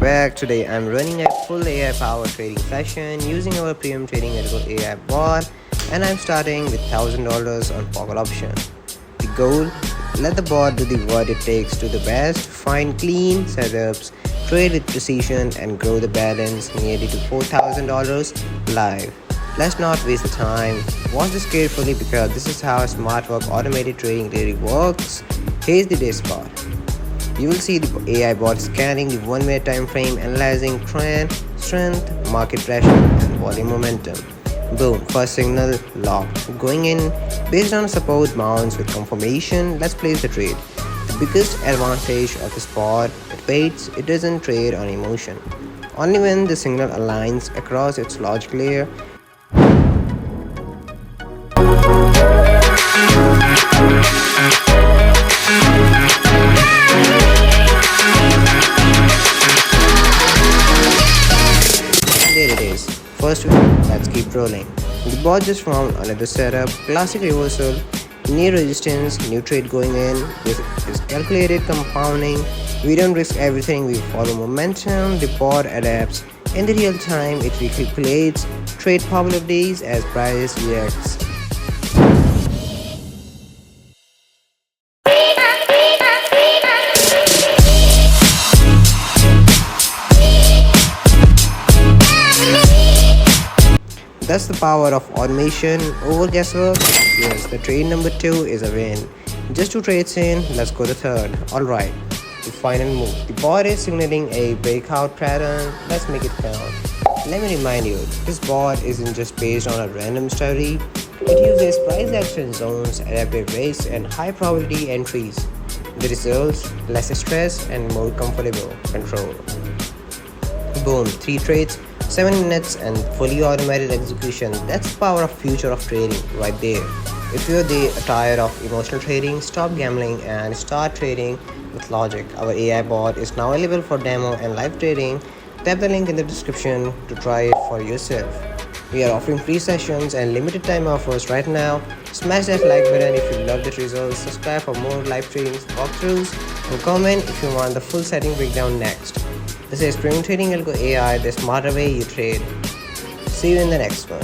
back. Today I'm running a full AI powered trading session using our Premium Trading Algo AI bot, and I'm starting with $1,000 on toggle option. The goal: let the bot do the what it takes to the best, find clean setups, trade with precision, and grow the balance nearly to $4,000 live. Let's not waste the time. Watch this carefully because this is how smart work automated trading really works. Here's the dashboard. You will see the AI bot scanning the 1 minute time frame, analyzing trend, strength, market pressure, and volume momentum. Boom, first signal locked. Going in based on support bounce with confirmation. Let's place the trade. The biggest advantage of this bot: it waits, it doesn't trade on emotion. Only when the signal aligns across its logic layer. There it is. First week, let's keep rolling. The bot just found another setup, classic reversal, near resistance, new trade going in. This is calculated compounding. We don't risk everything, we follow momentum. The bot adapts. In the real time, it recalculates trade probabilities as price reacts. That's the power of automation over guesswork. Yes, the trade number 2 is a win. Just 2 trades in, let's go to third. Alright, the final move. The bot is signaling a breakout pattern. Let's make it count. Let me remind you, this bot isn't just based on a random study. It uses price action zones, adaptive rates, and high probability entries. The results: less stress and more comfortable control. Boom, 3 trades, 7 minutes, and fully automated execution. That's the power of future of trading right there. If you're tired of emotional trading, stop gambling and start trading with logic. Our AI bot is now available for demo and live trading. Tap the link in the description to try it for yourself. We are offering free sessions and limited time offers right now. Smash that like button if you love the results, subscribe for more live trading walkthroughs, and comment if you want the full setting breakdown next. This is Premium Trading Algo AI, the smarter way you trade. See you in the next one.